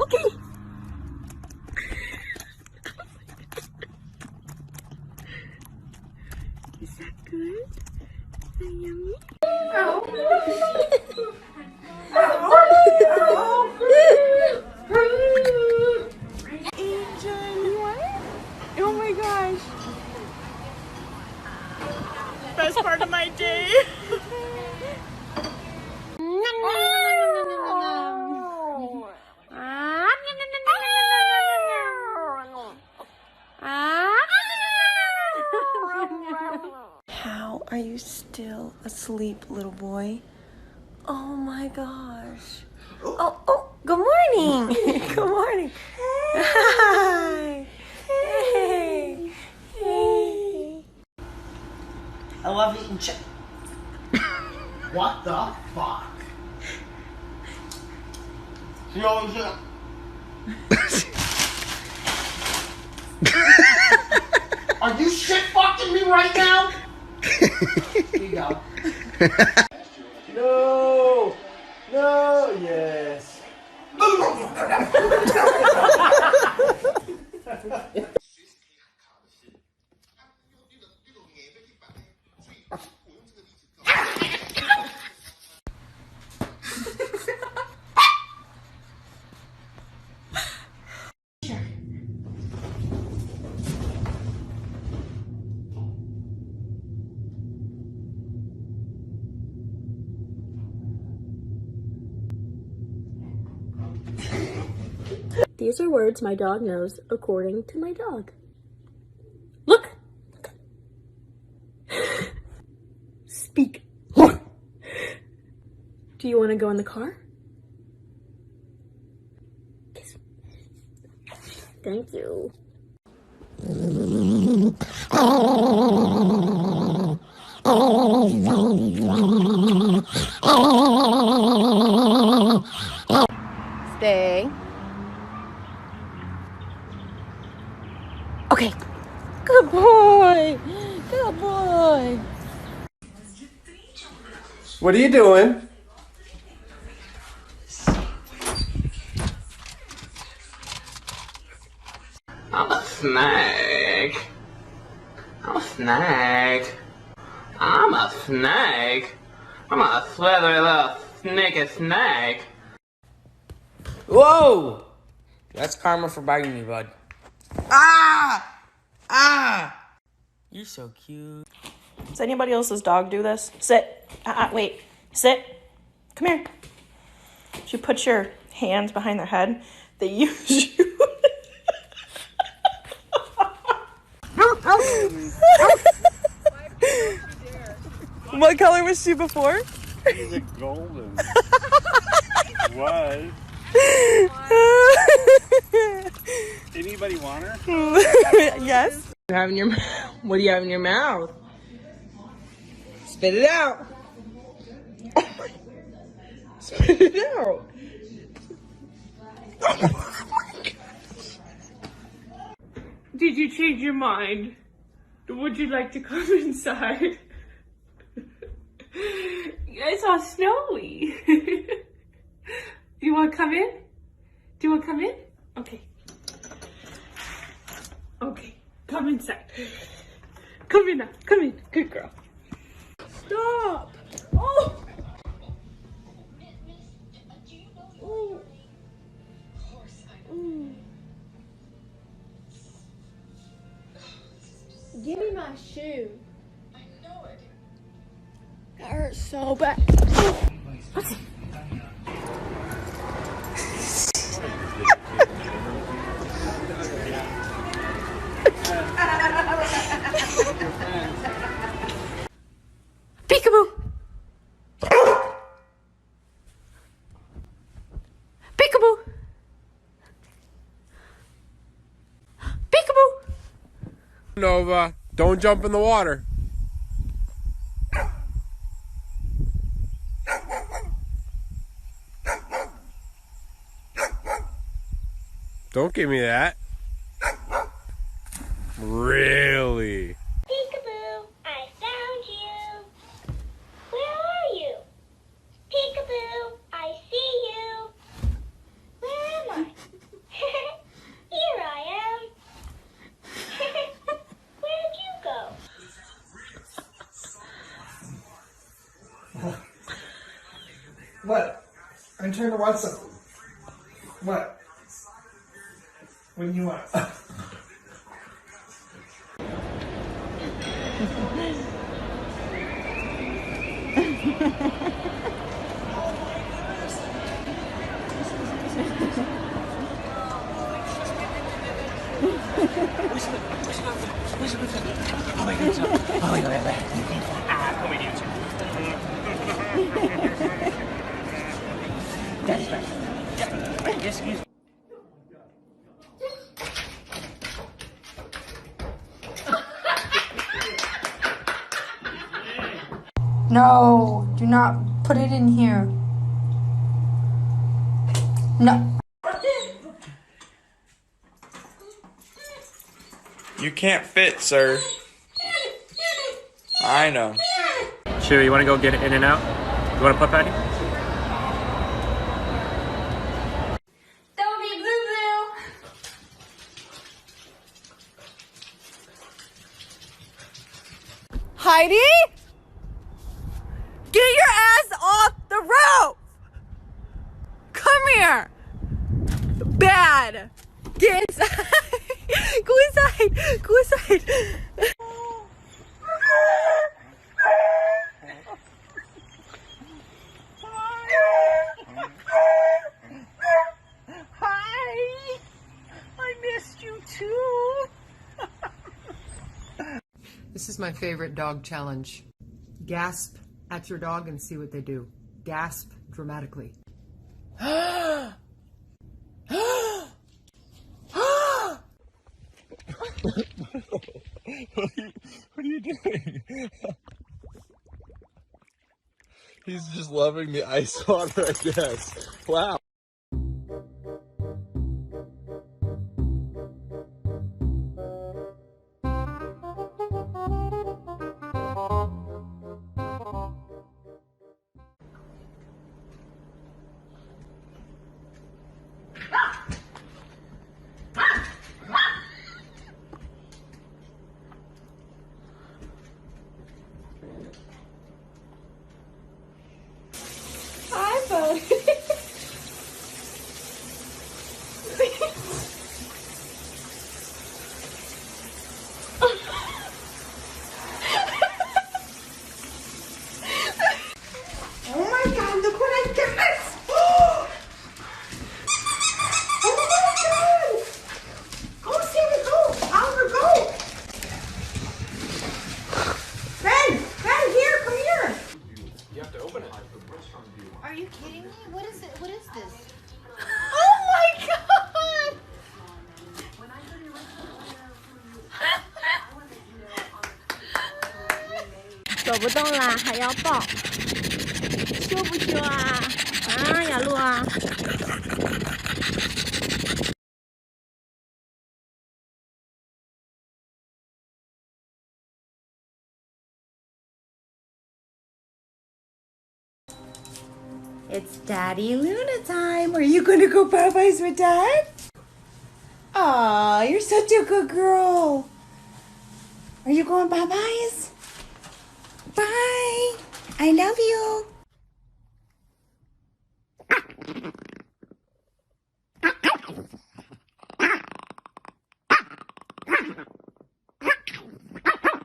Okay. Is that good? Is that yummy? Oh my gosh. Best part of my day. How are you still asleep, little boy? Oh my gosh. Oh, good morning. Good morning. Hi. Hey. Hey. I love eating chicken. What the fuck? You always Are you shit fucking me right now? Here you go. No! No! Yes! These are words my dog knows according to my dog. Look! Speak. Do you want to go in the car? Kiss. Thank you. Stay. Okay. Good boy. Good boy. What are you doing? I'm a snake. I'm a snake. I'm a snake. I'm a slithery little sneaky snake. Whoa! That's karma for biting me, bud. Ah! Ah! You're so cute. Does anybody else's dog do this? Sit. Wait. Sit. Come here. You put your hands behind their head. They use you. What color was she before? She's a golden. Was. Anybody want her? Yes. What do you have in your mouth? Spit it out. Oh my. Spit it out. Oh my gosh. Did you change your mind? Would you like to come inside? It's all snowy. Do you want to come in? Do you want to come in? Okay. Okay, come inside. Come in now. Come in. Good girl. Stop. Oh. Oh. Give me my shoe. I know it. That hurts so bad. What's it? Peekaboo. Peekaboo. Peekaboo. Nova, don't jump in the water. Don't give me that. Really? Peekaboo, I found you. Where are you? Peekaboo, I see you. Where am I? I'm trying to watch something. What? What do you want? No, do not put it in here. No. You can't fit, sir. I know. Chewy, you want to go get in and out? You want to put Patty? Don't be blue. Heidi? Get your ass off the roof! Come here! Bad! Get inside! Go inside! Go inside! Hi! I missed you too! This is my favorite dog challenge. Gasp at your dog and see what they do. Gasp dramatically. What are you doing? He's just loving the ice water, I guess. Wow. Hi, buddy. Oh my god, look what I got! Oh my god! Go, Sammy, go! Oliver, go! Ben, here, come here! Are you kidding me? What is it? What is this? Oh my god! 走不动啦，还要抱，羞不羞啊？啊，雅露啊！ It's Daddy Luna time. Are you gonna go bye-byes with Dad? Aw, you're such a good girl. Are you going bye-byes? Bye. I love you.